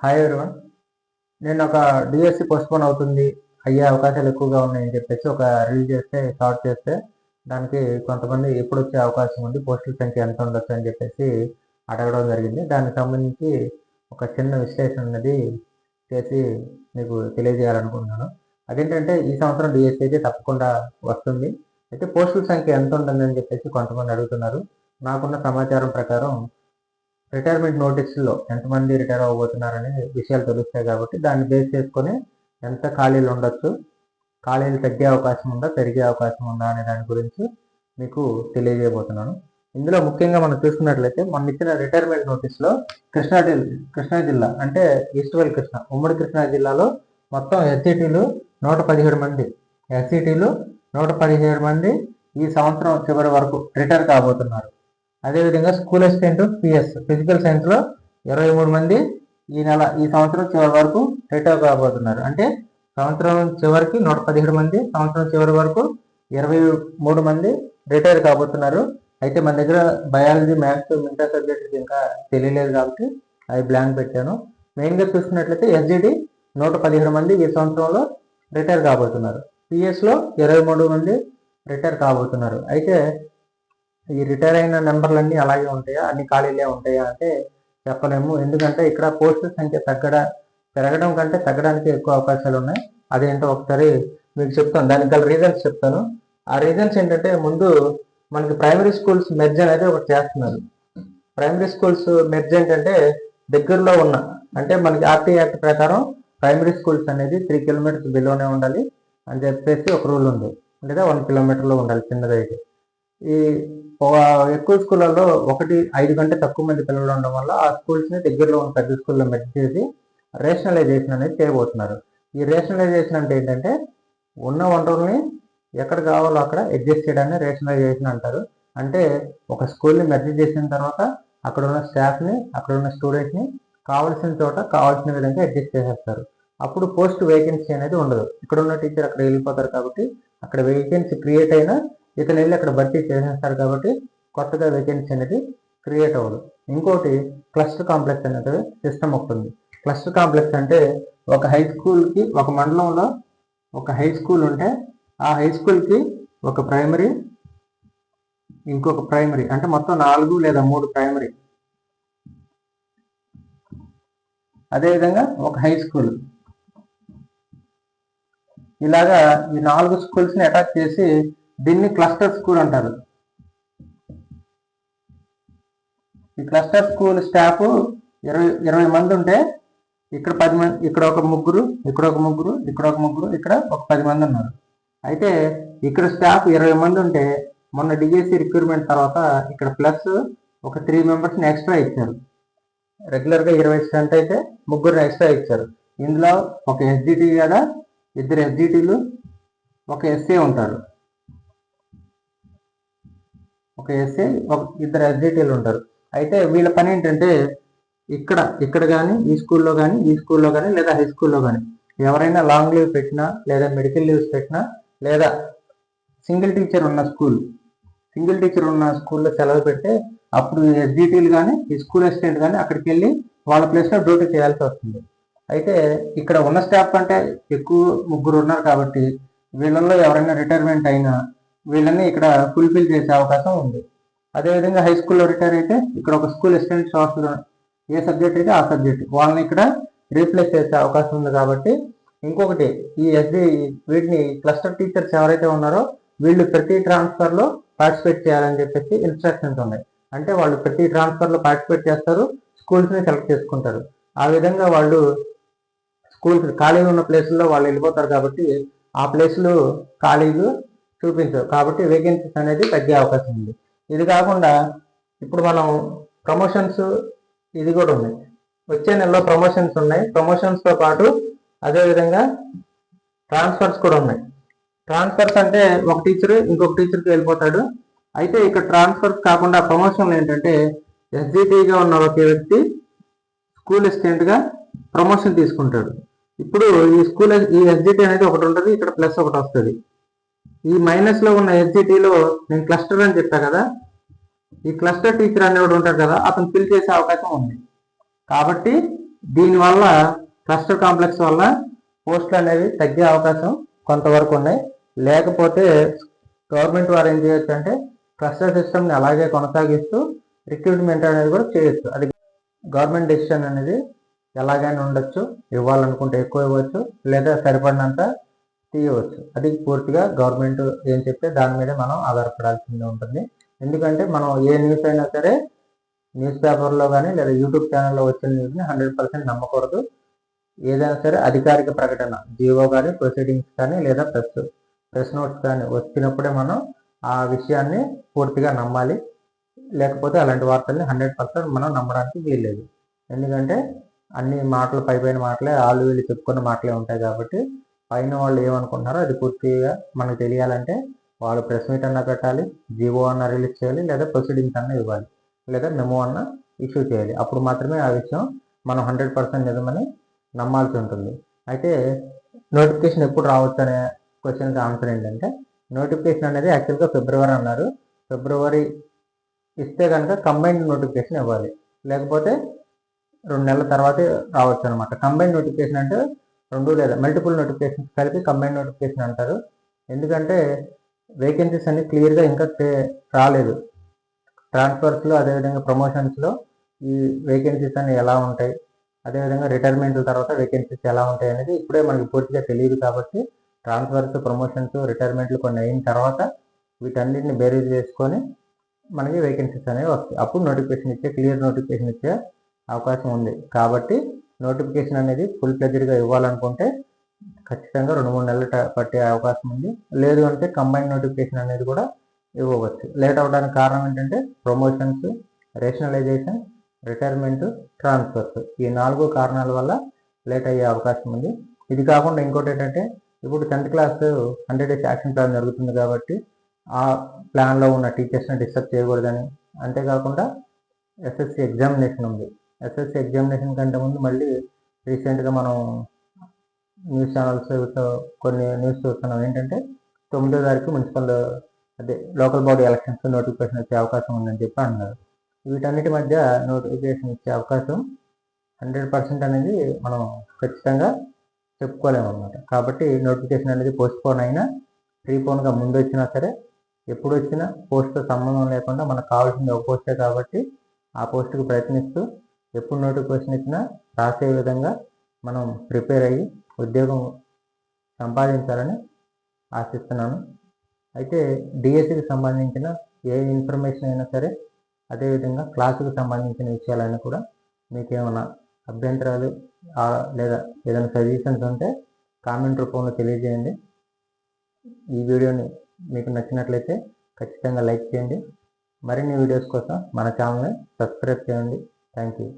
Hi everyone. నేను ఒక DSC postpone అవుతుంది, అయ్యే అవకాశాలు ఎక్కువగా ఉన్నాయని చెప్పేసి ఒక రీల్ చేస్తే, షార్ట్ చేస్తే దానికి కొంతమంది ఎప్పుడు వచ్చే అవకాశం ఉంది, పోస్టుల సంఖ్య ఎంత ఉండొచ్చు అని చెప్పేసి అడగడం జరిగింది. దానికి సంబంధించి ఒక చిన్న విశ్లేషణ అనేది చేసి మీకు తెలియజేయాలనుకుంటున్నాను. అదేంటంటే ఈ సంవత్సరం డిఎస్సి అయితే తప్పకుండా వస్తుంది. అయితే పోస్టుల సంఖ్య ఎంత ఉంటుందని చెప్పేసి కొంతమంది అడుగుతున్నారు. నాకున్న సమాచారం ప్రకారం రిటైర్మెంట్ నోటీసుల్లో ఎంతమంది రిటైర్ అవ్వబోతున్నారనే విషయాలు తెలుస్తాయి కాబట్టి దాన్ని బేస్ చేసుకొని ఎంత ఖాళీలు ఉండొచ్చు, ఖాళీలు తగ్గే అవకాశం ఉందా, పెరిగే అవకాశం ఉందా అనే దాని గురించి మీకు తెలియజేయబోతున్నాను. ఇందులో ముఖ్యంగా మనం చూసుకున్నట్లయితే మనం ఇచ్చిన రిటైర్మెంట్ నోటీస్లో కృష్ణా జిల్లా అంటే ఈస్ట్ వెల్ కృష్ణ, ఉమ్మడి కృష్ణా జిల్లాలో మొత్తం ఎస్సీటీలు 117 మంది, ఎస్సీటీలు 117 మంది ఈ సంవత్సరం చివరి వరకు రిటైర్ కాబోతున్నారు. అదేవిధంగా స్కూల్ అసిస్టెంట్ పిఎస్ ఫిజికల్ సైన్స్లో 23 మంది ఈ సంవత్సరం చివరి వరకు రిటైర్ కాబోతున్నారు. అంటే సంవత్సరం చివరికి 117 మంది, సంవత్సరం చివరి వరకు 23 మంది రిటైర్ కాబోతున్నారు. అయితే మన దగ్గర బయాలజీ, మ్యాథ్స్, మిగతా సబ్జెక్ట్స్ ఇంకా తెలియలేదు కాబట్టి అవి బ్లాంక్ పెట్టాను. మెయిన్గా చూసుకున్నట్లయితే ఎస్జిడి 117 మంది ఈ సంవత్సరంలో రిటైర్ కాబోతున్నారు. పిఎస్లో 23 మంది రిటైర్ కాబోతున్నారు. అయితే ఈ రిటైర్ అయిన నెంబర్లన్నీ అలాగే ఉంటాయా, అన్ని ఖాళీలే ఉంటాయా అంటే చెప్పలేము. ఎందుకంటే ఇక్కడ పోస్టుల సంఖ్య పెరగడం కంటే తగ్గడానికి ఎక్కువ అవకాశాలు ఉన్నాయి. అదేంటో ఒకసారి మీకు చెప్తాను, దానికి గల రీజన్స్ చెప్తాను. ఆ రీజన్స్ ఏంటంటే, ముందు మనకి ప్రైమరీ స్కూల్స్ మెర్జ్ అనేది ఒకటి చేస్తున్నారు. ప్రైమరీ స్కూల్స్ మెర్జ్ ఏంటంటే దగ్గరలో ఉన్న, అంటే మనకి ఆర్టీ యాక్ట్ ప్రకారం ప్రైమరీ స్కూల్స్ అనేది 3 కిలోమీటర్స్ బిలోనే ఉండాలి అని చెప్పేసి ఒక రూల్ ఉంది, లేదా 1 కిలోమీటర్లో ఉండాలి చిన్నదైతే. ఈ ఎక్కువ స్కూళ్ళలో 5 కంటే తక్కువ మంది పిల్లలు ఉండడం వల్ల ఆ స్కూల్స్ని దగ్గరలో ఉన్న పెద్ద స్కూల్లో మెర్జ్ చేసి రేషనలైజేషన్ అనేది చేయబోతున్నారు. ఈ రేషనలైజేషన్ అంటే ఏంటంటే, ఉన్న వనరుల్ని ఎక్కడ కావాలో అక్కడ అడ్జస్ట్ చేయడాన్ని రేషనలైజేషన్ అంటారు. అంటే ఒక స్కూల్ని మెర్జ్ చేసిన తర్వాత అక్కడ ఉన్న స్టాఫ్ని, అక్కడ ఉన్న స్టూడెంట్స్ని కావాల్సిన చోట కావాల్సిన విధంగా అడ్జస్ట్ చేసేస్తారు. అప్పుడు పోస్ట్ వేకెన్సీ అనేది ఉండదు. ఇక్కడ ఉన్న టీచర్ అక్కడ వెళ్ళిపోతారు కాబట్టి అక్కడ వేకెన్సీ క్రియేట్ అయినా ఇతను వెళ్ళి అక్కడ భర్తీ చేసేస్తారు కాబట్టి కొత్తగా వేకెన్సీ అనేది క్రియేట్ అవ్వదు. ఇంకోటి క్లస్టర్ కాంప్లెక్స్ అనేది సిస్టమ్ ఒకటి ఉంది. క్లస్టర్ కాంప్లెక్స్ అంటే ఒక హై స్కూల్కి, ఒక మండలంలో ఒక హై స్కూల్ ఉంటే ఆ హై స్కూల్కి ఒక ప్రైమరీ, ఇంకొక ప్రైమరీ, అంటే మొత్తం 4 లేదా 3 ప్రైమరీ, అదేవిధంగా ఒక హై స్కూల్, ఇలాగా ఈ 4 స్కూల్స్ని అటాచ్ చేసి దీన్ని క్లస్టర్ స్కూల్ అంటారు. ఈ క్లస్టర్ స్కూల్ స్టాఫ్ 20 మంది ఉంటే ఇక్కడ 10 మంది, ఇక్కడ ఒక ముగ్గురు, ఇక్కడ ఒక ముగ్గురు, ఇక్కడ ఒక ముగ్గురు, ఇక్కడ ఒక 10 మంది ఉన్నారు. అయితే ఇక్కడ స్టాఫ్ 20 మంది ఉంటే మొన్న డిఎస్సి రిక్రూట్మెంట్ తర్వాత ఇక్కడ ప్లస్ ఒక 3 మెంబర్స్ని ఎక్స్ట్రా ఇచ్చారు. రెగ్యులర్గా 20 స్ట్రెంత్ అయితే ముగ్గురిని ఎక్స్ట్రా ఇచ్చారు. ఇందులో ఒక ఎస్జిటి కదా, 2 ఎస్జిటీలు, ఒక ఎస్ఏ ఉంటారు. ఒక ఎస్ఏ, 2 ఎస్జిటీలు ఉంటారు. అయితే వీళ్ళ పని ఏంటంటే, ఇక్కడ కానీ ఈ స్కూల్లో కానీ లేదా హై స్కూల్లో కానీ ఎవరైనా లాంగ్ లీవ్ పెట్టినా, లేదా మెడికల్ లీవ్స్ పెట్టినా, లేదా సింగిల్ టీచర్ ఉన్న స్కూల్లో సెలవు పెడితే అప్పుడు ఎస్జిటీలు కానీ ఈ స్కూల్ అసిస్టెంట్ కానీ అక్కడికి వెళ్ళి వాళ్ళ ప్లేస్లో డ్యూటీ చేయాల్సి వస్తుంది. అయితే ఇక్కడ ఉన్న స్టాఫ్ కంటే ఎక్కువ ముగ్గురు ఉన్నారు కాబట్టి వీళ్ళల్లో ఎవరైనా రిటైర్మెంట్ అయినా వీళ్ళని ఇక్కడ ఫుల్ఫిల్ చేసే అవకాశం ఉంది. అదేవిధంగా హై స్కూల్లో రిటైర్ అయితే ఇక్కడ ఒక స్కూల్ అసిస్టెంట్ హాస్టల్, ఏ సబ్జెక్ట్ అయితే ఆ సబ్జెక్ట్ వాళ్ళని ఇక్కడ రీప్లేస్ చేసే అవకాశం ఉంది. కాబట్టి ఇంకొకటి, వీటిని క్లస్టర్ టీచర్స్ ఎవరైతే ఉన్నారో వీళ్ళు ప్రతి ట్రాన్స్ఫర్లో పార్టిసిపేట్ చేయాలని చెప్పేసి ఇన్స్ట్రక్షన్స్ ఉన్నాయి. అంటే వాళ్ళు ప్రతి ట్రాన్స్ఫర్లో పార్టిసిపేట్ చేస్తారు, స్కూల్స్ని సెలెక్ట్ చేసుకుంటారు. ఆ విధంగా వాళ్ళు స్కూల్స్ ఖాళీగా ఉన్న ప్లేసుల్లో వాళ్ళు వెళ్ళిపోతారు కాబట్టి ఆ ప్లేసులు ఖాళీలు చూపించవు, కాబట్టి వేకెన్సీస్ అనేది తగ్గే అవకాశం ఉంది. ఇది కాకుండా ఇప్పుడు మనం ప్రమోషన్స్ ఇది కూడా ఉన్నాయి, వచ్చే నెలలో ప్రమోషన్స్ ఉన్నాయి. ప్రమోషన్స్తో పాటు అదేవిధంగా ట్రాన్స్ఫర్స్ కూడా ఉన్నాయి. ట్రాన్స్ఫర్స్ అంటే ఒక టీచర్ ఇంకొక టీచర్కి వెళ్ళిపోతాడు. అయితే ఇక్కడ ట్రాన్స్ఫర్స్ కాకుండా ప్రమోషన్లు ఏంటంటే, ఎస్జిటిగా ఉన్న ఒక వ్యక్తి స్కూల్ అసిస్టెంట్గా ప్రమోషన్ తీసుకుంటాడు. ఇప్పుడు ఈ ఎస్జిటి అనేది ఒకటి ఉంటుంది, ఇక్కడ ప్లస్ ఒకటి వస్తుంది. ఈ మైనస్లో ఉన్న ఎస్జిటిలో నేను క్లస్టర్ అని చెప్పా కదా, ఈ క్లస్టర్ టీచర్ అనేవాడు ఉంటాడు కదా, అతను ఫిల్ చేసే అవకాశం ఉంది. కాబట్టి దీనివల్ల క్లస్టర్ కాంప్లెక్స్ వల్ల పోస్టులు అనేవి తగ్గే అవకాశం కొంతవరకు ఉన్నాయి. లేకపోతే గవర్నమెంట్ వారు ఏం చేయొచ్చు అంటే క్లస్టర్ సిస్టమ్ని అలాగే కొనసాగిస్తూ రిక్రూట్మెంట్ అనేది కూడా చేయొచ్చు. అది గవర్నమెంట్ డెసిషన్ అనేది ఎలాగైనా ఉండొచ్చు, ఇవ్వాలనుకుంటే ఎక్కువ ఇవ్వచ్చు లేదా సరిపడినంత తీయవచ్చు. అది పూర్తిగా గవర్నమెంట్ ఏం చెప్తే దాని మీద మనం ఆధారపడాల్సింది ఉంటుంది. ఎందుకంటే మనం ఏ న్యూస్ అయినా సరే న్యూస్ పేపర్లో కానీ లేదా యూట్యూబ్ ఛానల్లో వచ్చిన న్యూస్ని 100% నమ్మకూడదు. ఏదైనా సరే అధికారిక ప్రకటన జీవో కానీ ప్రొసీడింగ్స్ కానీ లేదా ప్రెస్ నోట్స్ కానీ వచ్చినప్పుడే మనం ఆ విషయాన్ని పూర్తిగా నమ్మాలి. లేకపోతే అలాంటి వార్తల్ని 100% మనం నమ్మడానికి వీల్లేదు. ఎందుకంటే అన్ని మాటలు పైన మాటలే, వాళ్ళు వీళ్ళు చెప్పుకున్న మాటలే ఉంటాయి. కాబట్టి పైన వాళ్ళు ఏమనుకుంటున్నారో అది పూర్తిగా మనకు తెలియాలంటే వాళ్ళు ప్రెస్ మీట్ అన్నా పెట్టాలి, జీవో అన్నా రిలీజ్ చేయాలి, లేదా ప్రొసీడింగ్స్ అన్నా ఇవ్వాలి, లేదా మెమో అన్నా ఇష్యూ చేయాలి. అప్పుడు మాత్రమే ఆ విషయం మనం 100% నిజమని నమ్మాల్సి ఉంటుంది. అయితే నోటిఫికేషన్ ఎప్పుడు రావచ్చు అనే క్వశ్చన్కి ఆన్సర్ ఏంటంటే, నోటిఫికేషన్ అనేది యాక్చువల్గా ఫిబ్రవరి అన్నారు. ఫిబ్రవరి ఇస్తే కనుక కంబైన్డ్ నోటిఫికేషన్ ఇవ్వాలి, లేకపోతే 2 నెలల తర్వాతే రావచ్చు అనమాట. కంబైన్డ్ నోటిఫికేషన్ అంటే 2 లేదా మల్టిపుల్ నోటిఫికేషన్స్ కలిపి కంబైన్డ్ నోటిఫికేషన్ అంటారు. ఎందుకంటే వేకెన్సీస్ అన్ని క్లియర్గా ఇంకా రాలేదు. ట్రాన్స్ఫర్స్లో అదేవిధంగా ప్రమోషన్స్లో ఈ వేకెన్సీస్ అన్ని ఎలా ఉంటాయి, అదేవిధంగా రిటైర్మెంట్ల తర్వాత వేకెన్సీస్ ఎలా ఉంటాయి అనేది ఇప్పుడే మనకి పూర్తిగా తెలియదు. కాబట్టి ట్రాన్స్ఫర్స్, ప్రమోషన్స్, రిటైర్మెంట్లు కొన్ని అయిన తర్వాత వీటన్నిటిని బేరీజ్ చేసుకొని మనకి వేకెన్సీస్ అనేవి వస్తాయి. అప్పుడు నోటిఫికేషన్ ఇచ్చే క్లియర్ నోటిఫికేషన్ ఇచ్చే అవకాశం ఉంది. కాబట్టి నోటిఫికేషన్ అనేది ఫుల్ ప్లెజ్డ్గా ఇవ్వాలనుకుంటే ఖచ్చితంగా 2-3 నెలలు పట్టే అవకాశం ఉంది. లేదు అంటే కంబైన్డ్ నోటిఫికేషన్ అనేది కూడా ఇవ్వవచ్చు. లేట్ అవ్వడానికి కారణం ఏంటంటే ప్రమోషన్స్, రేషనలైజేషన్, రిటైర్మెంట్, ట్రాన్స్ఫర్స్, ఈ 4 కారణాల వల్ల లేట్ అయ్యే అవకాశం ఉంది. ఇది కాకుండా ఇంకోటి ఏంటంటే, ఇప్పుడు 10th class 100 days action plan జరుగుతుంది. కాబట్టి ఆ ప్లాన్లో ఉన్న టీచర్స్ని డిస్టర్బ్ చేయకూడదని, అంతేకాకుండా ఎస్ఎస్సి ఎగ్జామినేషన్ ఉంది. ఎస్ఎస్సి ఎగ్జామినేషన్ కంటే ముందు మళ్ళీ రీసెంట్గా మనం న్యూస్ ఛానల్స్ కొన్ని న్యూస్ చూస్తున్నాం. ఏంటంటే 9వ తారీఖు municipal local body elections notification వచ్చే అవకాశం ఉందని చెప్పి అన్నారు. వీటన్నిటి మధ్య నోటిఫికేషన్ ఇచ్చే అవకాశం 100% అనేది మనం ఖచ్చితంగా చెప్పుకోలేము అనమాట. కాబట్టి నోటిఫికేషన్ అనేది పోస్ట్పోన్ అయినా, ప్రీపోన్గా ముందు వచ్చినా సరే, ఎప్పుడు వచ్చినా పోస్ట్తో సంబంధం లేకుండా మనకు కావాల్సింది ఒక పోస్టే. కాబట్టి ఆ పోస్టుకు ప్రయత్నిస్తూ ఎప్పుడు నోటిఫికేషన్ ఇచ్చినా రాసే విధంగా మనం ప్రిపేర్ అయ్యి ఉద్యోగం సంపాదించాలని ఆశిస్తున్నాను. అయితే డిఎస్సికి సంబంధించిన ఏ ఇన్ఫర్మేషన్ అయినా సరే, అదేవిధంగా క్లాసుకు సంబంధించిన విషయాలైనా కూడా మీకు ఏమైనా అభ్యంతరాలు లేదా ఏదైనా సజెషన్స్ ఉంటే కామెంట్ రూపంలో తెలియజేయండి. ఈ వీడియోని మీకు నచ్చినట్లయితే ఖచ్చితంగా లైక్ చేయండి. మరిన్ని వీడియోస్ కోసం మన ఛానల్ని సబ్స్క్రైబ్ చేయండి. Thank you.